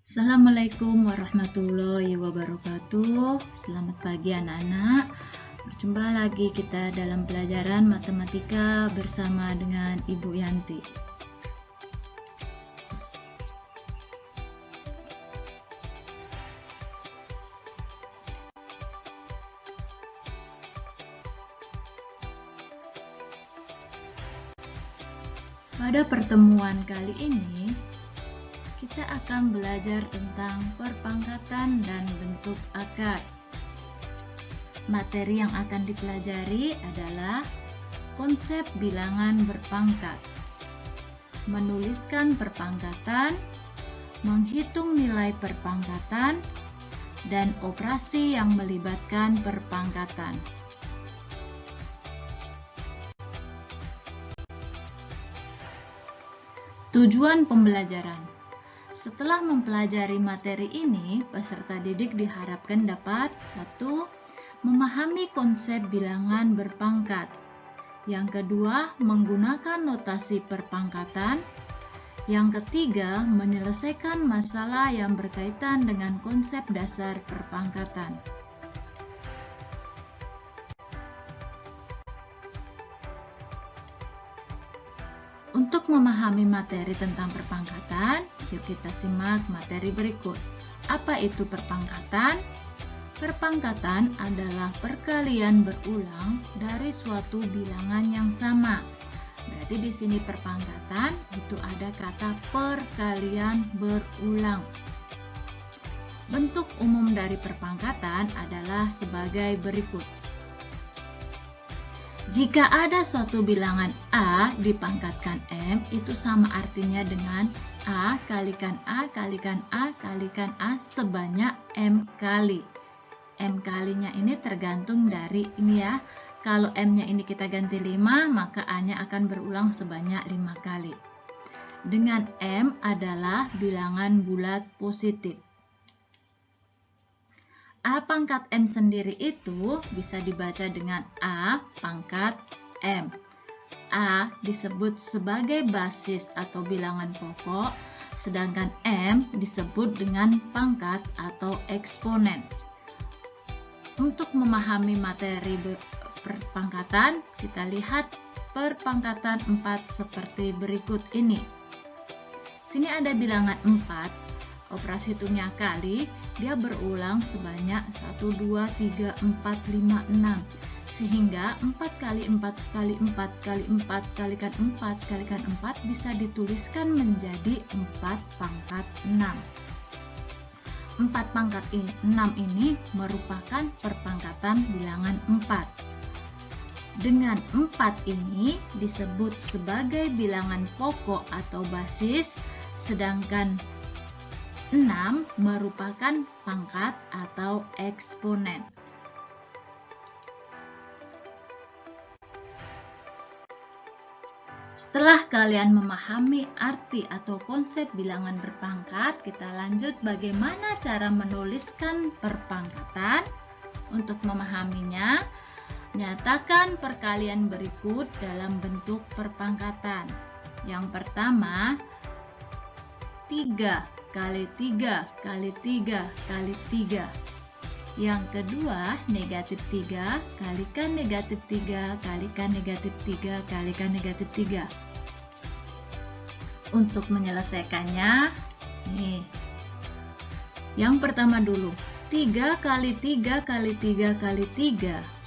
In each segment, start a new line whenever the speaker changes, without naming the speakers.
Assalamualaikum warahmatullahi wabarakatuh. Selamat pagi anak-anak. Berjumpa lagi kita dalam pelajaran matematika bersama dengan Ibu Yanti. Pada pertemuan kali ini, kita akan belajar tentang perpangkatan dan bentuk akar. Materi yang akan dipelajari adalah konsep bilangan berpangkat, menuliskan perpangkatan, menghitung nilai perpangkatan, dan operasi yang melibatkan perpangkatan. Tujuan pembelajaran. Setelah mempelajari materi ini, peserta didik diharapkan dapat 1. Memahami konsep bilangan berpangkat. Yang kedua, menggunakan notasi perpangkatan. Yang ketiga, menyelesaikan masalah yang berkaitan dengan konsep dasar perpangkatan. Untuk memahami materi tentang perpangkatan, yuk kita simak materi berikut. Apa itu perpangkatan? Perpangkatan adalah perkalian berulang dari suatu bilangan yang sama. Berarti di sini perpangkatan itu ada kata perkalian berulang. Bentuk umum dari perpangkatan adalah sebagai berikut. Jika ada suatu bilangan A dipangkatkan M, itu sama artinya dengan A kalikan A kalikan A kalikan A sebanyak M kali. M kalinya ini tergantung dari ini ya. Kalau M-nya ini kita ganti 5, maka A-nya akan berulang sebanyak 5 kali. Dengan M adalah bilangan bulat positif. A pangkat M sendiri itu bisa dibaca dengan A pangkat M. A disebut sebagai basis atau bilangan pokok, sedangkan M disebut dengan pangkat atau eksponen. Untuk memahami materi perpangkatan, kita lihat perpangkatan 4 seperti berikut ini. Sini ada bilangan 4. Operasi hitungnya kali, dia berulang sebanyak 1, 2, 3, 4, 5, 6. Sehingga 4 kali 4 kali 4 kali 4 kalikan 4 kalikan 4 bisa dituliskan menjadi 4 pangkat 6. 4 pangkat 6 ini merupakan perpangkatan bilangan 4. Dengan 4 ini disebut sebagai bilangan pokok atau basis, sedangkan 6 merupakan pangkat atau eksponen. Setelah kalian memahami arti atau konsep bilangan berpangkat, kita lanjut bagaimana cara menuliskan perpangkatan. Untuk memahaminya, nyatakan perkalian berikut dalam bentuk perpangkatan. Yang pertama, 3 kali 3 kali 3 kali 3. Yang kedua, negatif 3 kalikan negatif 3 kalikan negatif 3 kalikan negatif 3. Untuk menyelesaikannya, nih. Yang pertama dulu, 3 kali 3 kali 3 kali 3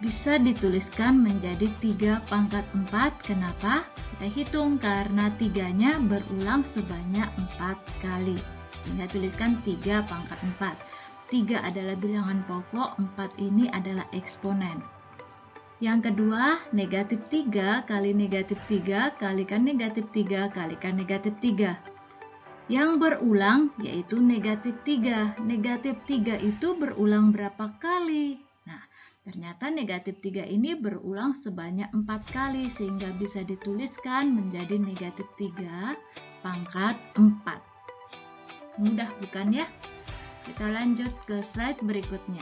bisa dituliskan menjadi 3 pangkat 4. Kenapa? Kita hitung karena 3-nya berulang sebanyak 4 kali. Sehingga tuliskan 3 pangkat 4. 3 adalah bilangan pokok, 4 ini adalah eksponen. Yang kedua, negatif 3 kali negatif 3 kalikan negatif 3 kalikan negatif 3. Yang berulang yaitu negatif 3. Negatif 3 itu berulang berapa kali? Ternyata negatif 3 ini berulang sebanyak 4 kali, sehingga bisa dituliskan menjadi negatif 3 pangkat 4. Mudah bukan ya? Kita lanjut ke slide berikutnya.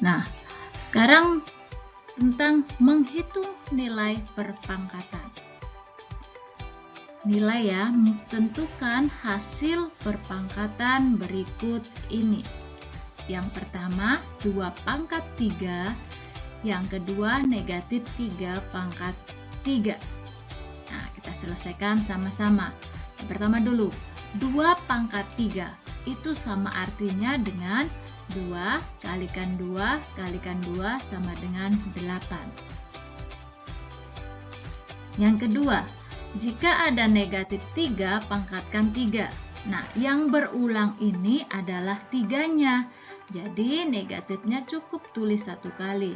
Nah, sekarang tentang menghitung nilai perpangkatan. nilai ya, tentukan hasil perpangkatan berikut ini. Yang pertama 2 pangkat 3, yang kedua negatif 3 pangkat 3. Nah, kita selesaikan sama-sama. Yang pertama dulu, 2 pangkat 3 itu sama artinya dengan 2 kalikan 2 kalikan 2 sama dengan 8. Yang kedua, jika ada negatif 3, pangkatkan 3. Nah, yang berulang ini adalah 3-nya. Jadi, negatifnya cukup tulis 1 kali.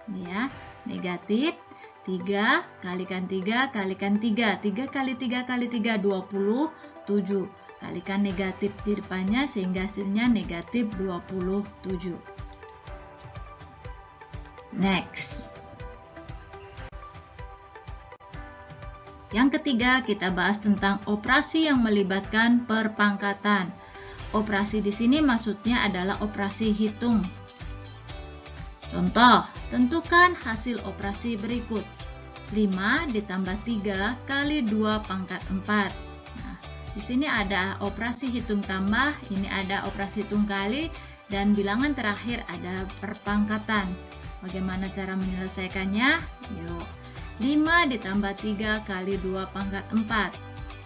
Ini ya, negatif 3 kalikan 3 kalikan 3. 3 kali 3 kali 3, 27. Kalikan negatif di depannya sehingga hasilnya negatif 27. Next. Yang ketiga, kita bahas tentang operasi yang melibatkan perpangkatan. Operasi di sini maksudnya adalah operasi hitung. Contoh, tentukan hasil operasi berikut. 5 ditambah 3 kali 2 pangkat 4. Nah, di sini ada operasi hitung tambah, ini ada operasi hitung kali, dan bilangan terakhir ada perpangkatan. Bagaimana cara menyelesaikannya? Yuk. 5 ditambah 3 kali 2 pangkat 4.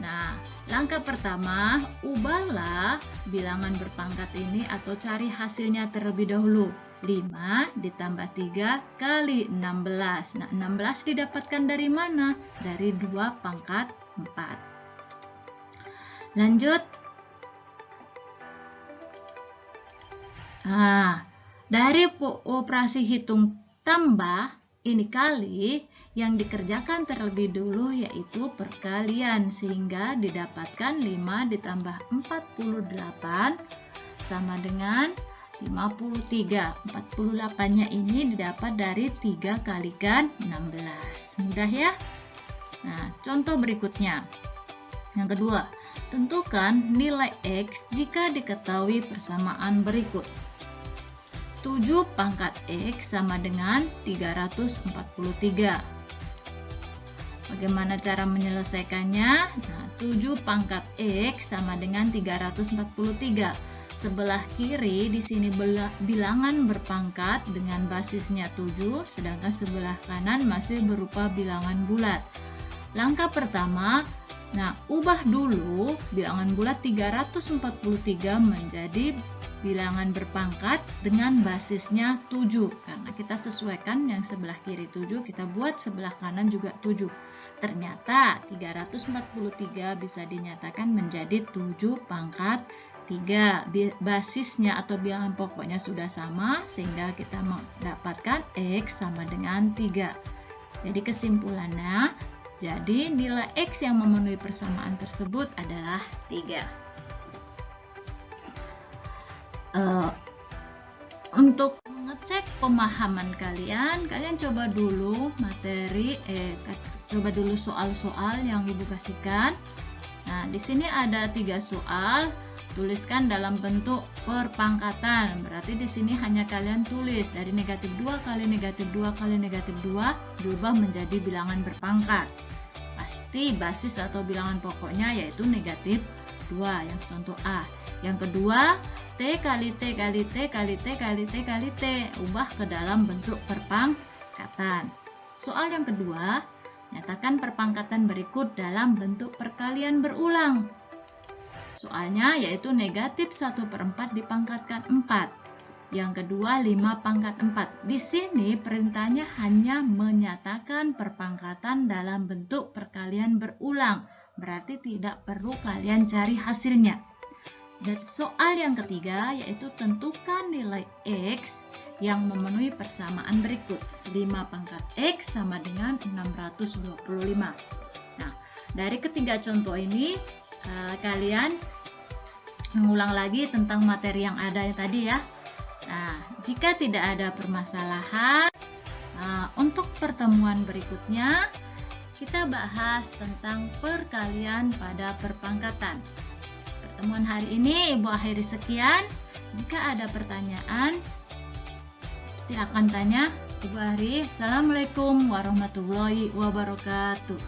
Nah, langkah pertama, ubahlah bilangan berpangkat ini atau cari hasilnya terlebih dahulu. 5 ditambah 3 kali 16. Nah, 16 didapatkan dari mana? Dari 2 pangkat 4. Lanjut. Nah, dari operasi hitung tambah, ini kali, yang dikerjakan terlebih dulu yaitu perkalian, sehingga didapatkan 5 ditambah 48 sama dengan 53. 48-nya ini didapat dari 3 kalikan 16. Mudah ya? Nah, contoh berikutnya. Yang kedua, tentukan nilai X jika diketahui persamaan berikut. 7 pangkat X sama dengan 343. Bagaimana cara menyelesaikannya? Nah, 7 pangkat X sama dengan 343. Sebelah kiri di sini bilangan berpangkat dengan basisnya 7, sedangkan sebelah kanan masih berupa bilangan bulat. Langkah pertama, nah, ubah dulu bilangan bulat 343 menjadi bilangan berpangkat dengan basisnya 7. Karena kita sesuaikan yang sebelah kiri 7, kita buat sebelah kanan juga 7. Ternyata 343 bisa dinyatakan menjadi 7 pangkat 3. Basisnya atau bilangan pokoknya sudah sama, sehingga kita mendapatkan X sama dengan 3. Jadi kesimpulannya, jadi nilai X yang memenuhi persamaan tersebut adalah 3. Untuk mengecek pemahaman kalian coba dulu coba dulu soal-soal yang Ibu kasihkan. Nah, di sini ada 3 soal, tuliskan dalam bentuk perpangkatan. Berarti di sini hanya kalian tulis dari negatif 2 kali negatif 2 kali negatif 2 diubah menjadi bilangan berpangkat. Pasti basis atau bilangan pokoknya yaitu negatif 2, yang contoh A. Yang kedua, T kali T kali T kali T kali T kali T, ubah ke dalam bentuk perpangkatan. Soal yang kedua, nyatakan perpangkatan berikut dalam bentuk perkalian berulang. Soalnya yaitu negatif 1/4 dipangkatkan 4. Yang kedua 5 pangkat 4. Di sini perintahnya hanya menyatakan perpangkatan dalam bentuk perkalian berulang. Berarti tidak perlu kalian cari hasilnya. Dan soal yang ketiga yaitu tentukan nilai X yang memenuhi persamaan berikut. 5 pangkat X sama dengan 625. Nah, dari ketiga contoh ini kalian mengulang lagi tentang materi yang ada tadi ya. Nah, jika tidak ada permasalahan, untuk pertemuan berikutnya kita bahas tentang perkalian pada perpangkatan. Pertemuan hari ini Ibu akhiri sekian. Jika ada pertanyaan, silakan tanya. Ibu akhiri. Assalamualaikum warahmatullahi wabarakatuh.